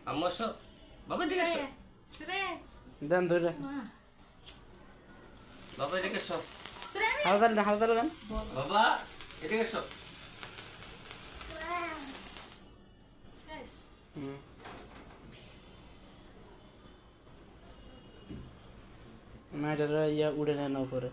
আম্মু আসো, বাবা এদিকে এসো, দেন ধরে বাবা এদিকে এসো, হালকা দেন বাবা এদিকে এসো। মেয়েটারা ইয়া উড়ে নেন উপরে।